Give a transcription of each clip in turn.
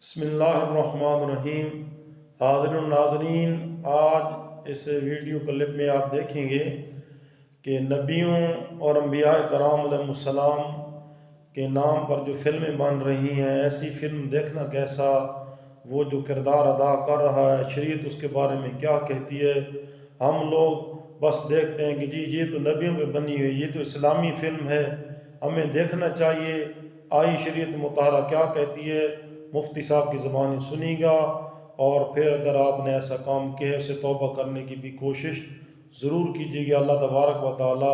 بسم اللہ الرحمن الرحیم۔ حاضرین ناظرین، آج اس ویڈیو کلپ میں آپ دیکھیں گے کہ نبیوں اور انبیاء کرام علیہ السلام کے نام پر جو فلمیں بن رہی ہیں، ایسی فلم دیکھنا کیسا، وہ جو کردار ادا کر رہا ہے، شریعت اس کے بارے میں کیا کہتی ہے۔ ہم لوگ بس دیکھتے ہیں کہ جی یہ تو نبیوں پہ بنی ہوئی، یہ تو اسلامی فلم ہے، ہمیں دیکھنا چاہیے، آئی شریعت مطالعہ کیا کہتی ہے، مفتی صاحب کی زبانی سنی گا، اور پھر اگر آپ نے ایسا کام کیا اسے توبہ کرنے کی بھی کوشش ضرور کیجیے گا۔ اللہ تبارک و تعالی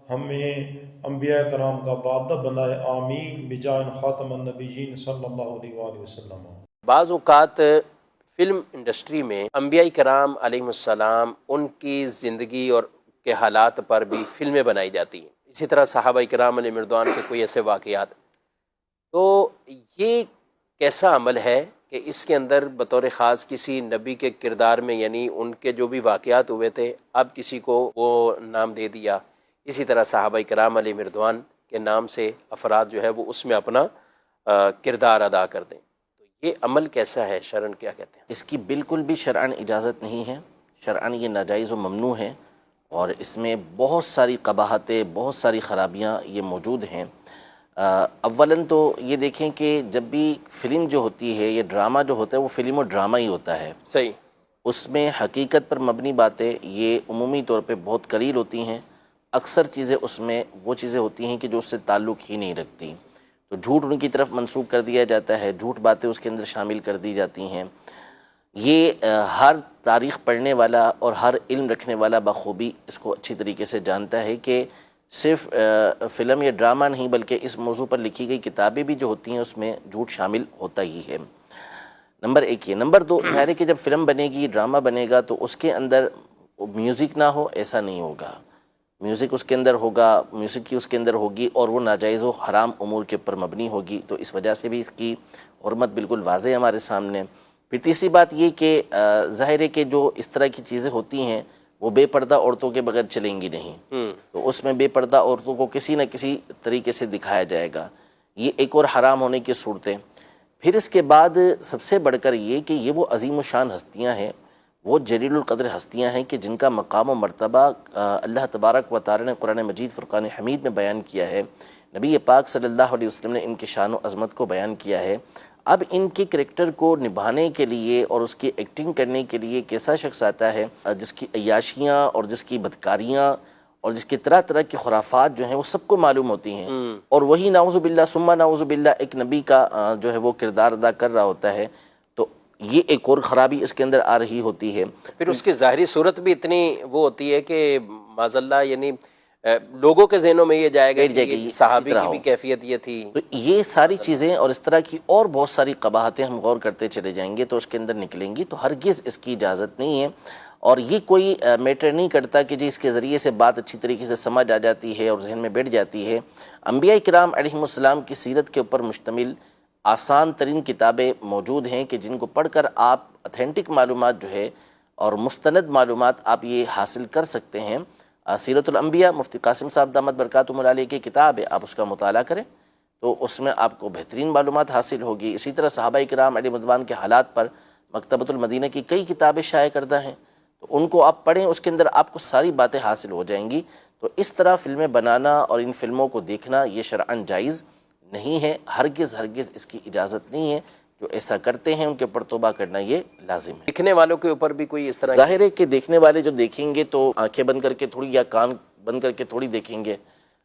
ہمیں انبیاء کرام کا باعث بنائے، آمین، بجائے خاتم النبیین صلی اللہ علیہ وآلہ وسلم۔ بعض اوقات فلم انڈسٹری میں انبیاء کرام علیہ السلام ان کی زندگی اور کے حالات پر بھی فلمیں بنائی جاتی ہیں، اسی طرح صحابہ کرام علیہ مردوان کے کوئی ایسے واقعات۔ تو یہ کیسا عمل ہے کہ اس کے اندر بطور خاص کسی نبی کے کردار میں، یعنی ان کے جو بھی واقعات ہوئے تھے، اب کسی کو وہ نام دے دیا، اسی طرح صحابہ کرام علیہ مردوان کے نام سے افراد جو ہے وہ اس میں اپنا کردار ادا کر دیں، تو یہ عمل کیسا ہے، شرعاً کیا کہتے ہیں؟ اس کی بالکل بھی شرعاً اجازت نہیں ہے، شرعاً یہ ناجائز و ممنوع ہے، اور اس میں بہت ساری قباحتیں، بہت ساری خرابیاں یہ موجود ہیں۔ اولاً تو یہ دیکھیں کہ جب بھی فلم جو ہوتی ہے، یہ ڈرامہ جو ہوتا ہے، وہ فلم و ڈرامہ ہی ہوتا ہے۔ صحیح۔ اس میں حقیقت پر مبنی باتیں یہ عمومی طور پہ بہت قلیل ہوتی ہیں، اکثر چیزیں اس میں وہ چیزیں ہوتی ہیں کہ جو اس سے تعلق ہی نہیں رکھتی، تو جھوٹ ان کی طرف منسوخ کر دیا جاتا ہے، جھوٹ باتیں اس کے اندر شامل کر دی جاتی ہیں۔ یہ ہر تاریخ پڑھنے والا اور ہر علم رکھنے والا بخوبی اس کو اچھی طریقے سے جانتا ہے کہ صرف فلم یا ڈرامہ نہیں بلکہ اس موضوع پر لکھی گئی کتابیں بھی جو ہوتی ہیں اس میں جھوٹ شامل ہوتا ہی ہے۔ نمبر ایک یہ۔ نمبر دو، ظاہر ہے کہ جب فلم بنے گی، ڈرامہ بنے گا، تو اس کے اندر میوزک نہ ہو ایسا نہیں ہوگا، میوزک اس کے اندر ہوگا، موسیقی اس کے اندر ہوگی، اور وہ ناجائز و حرام امور کے اوپر مبنی ہوگی، تو اس وجہ سے بھی اس کی حرمت بالکل واضح ہے ہمارے سامنے۔ پھر تیسری بات یہ کہ ظاہر ہے کہ جو اس طرح کی چیزیں ہوتی ہیں وہ بے پردہ عورتوں کے بغیر چلیں گی نہیں، تو اس میں بے پردہ عورتوں کو کسی نہ کسی طریقے سے دکھایا جائے گا، یہ ایک اور حرام ہونے کی صورتیں۔ پھر اس کے بعد سب سے بڑھ کر یہ کہ یہ وہ عظیم و شان ہستیاں ہیں، وہ جلیل القدر ہستیاں ہیں کہ جن کا مقام و مرتبہ اللہ تبارک و تعالی نے قرآن مجید فرقان حمید میں بیان کیا ہے، نبی پاک صلی اللہ علیہ وسلم نے ان کی شان و عظمت کو بیان کیا ہے۔ اب ان کے کریکٹر کو نبھانے کے لیے اور اس کی ایکٹنگ کرنے کے لیے ایک ایسا شخص آتا ہے جس کی عیاشیاں اور جس کی بدکاریاں اور جس کی طرح طرح کی خرافات جو ہیں وہ سب کو معلوم ہوتی ہیں، اور وہی نعوذ باللہ ثم نعوذ باللہ ایک نبی کا جو ہے وہ کردار ادا کر رہا ہوتا ہے، تو یہ ایک اور خرابی اس کے اندر آ رہی ہوتی ہے۔ پھر اس کی ظاہری صورت بھی اتنی وہ ہوتی ہے کہ معاذ اللہ، یعنی لوگوں کے ذہنوں میں یہ جائے گا کہ یہ صحابی کی بھی کیفیت یہ تھی۔ تو یہ ساری چیزیں اور اس طرح کی اور بہت ساری قباحتیں ہم غور کرتے چلے جائیں گے تو اس کے اندر نکلیں گی، تو ہرگز اس کی اجازت نہیں ہے، اور یہ کوئی میٹر نہیں کرتا کہ جی اس کے ذریعے سے بات اچھی طریقے سے سمجھ آ جاتی ہے اور ذہن میں بیٹھ جاتی ہے۔ انبیاء کرام علیہ السلام کی سیرت کے اوپر مشتمل آسان ترین کتابیں موجود ہیں کہ جن کو پڑھ کر آپ اتھینٹک معلومات جو ہے اور مستند معلومات آپ یہ حاصل کر سکتے ہیں۔ سیرت الانبیاء مفتی قاسم صاحب دامت برکاتہم علیہ کی کتاب ہے، آپ اس کا مطالعہ کریں تو اس میں آپ کو بہترین معلومات حاصل ہوگی۔ اسی طرح صحابہ کرام علیہ رضوان کے حالات پر مکتبۃ المدینہ کی کئی کتابیں شائع کردہ ہیں، تو ان کو آپ پڑھیں، اس کے اندر آپ کو ساری باتیں حاصل ہو جائیں گی۔ تو اس طرح فلمیں بنانا اور ان فلموں کو دیکھنا یہ شرعاً جائز نہیں ہے، ہرگز ہرگز اس کی اجازت نہیں ہے۔ جو ایسا کرتے ہیں ان کے اوپر توبہ کرنا یہ لازم ہے۔ دیکھنے والوں کے اوپر بھی کوئی اس طرح ظاہر ہے کہ دیکھنے والے جو دیکھیں گے تو آنکھیں بند کر کے تھوڑی یا کان بند کر کے تھوڑی دیکھیں گے،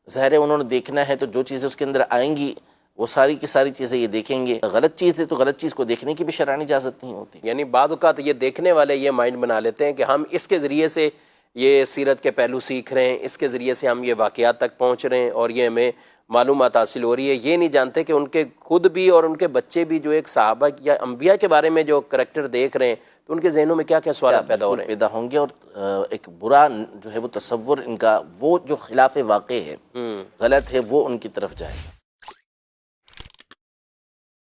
ظاہر ہے انہوں نے دیکھنا ہے تو جو چیزیں اس کے اندر آئیں گی وہ ساری کی ساری چیزیں یہ دیکھیں گے۔ غلط چیز ہے تو غلط چیز کو دیکھنے کی بھی شرعاً اجازت نہیں ہوتی۔ یعنی بعض اوقات یہ دیکھنے والے یہ مائنڈ بنا لیتے ہیں کہ ہم اس کے ذریعے سے یہ سیرت کے پہلو سیکھ رہے ہیں، اس کے ذریعے سے ہم یہ واقعات تک پہنچ رہے ہیں اور یہ ہمیں معلومات حاصل ہو رہی ہے، یہ نہیں جانتے کہ ان کے خود بھی اور ان کے بچے بھی جو ایک صحابہ یا انبیاء کے بارے میں جو کریکٹر دیکھ رہے ہیں تو ان کے ذہنوں میں کیا کیا سوالات پیدا ہو رہے ہیں، پیدا ہوں گے، اور ایک برا جو ہے وہ تصور ان کا وہ جو خلاف واقع ہے، غلط ہے، وہ ان کی طرف جائے گا۔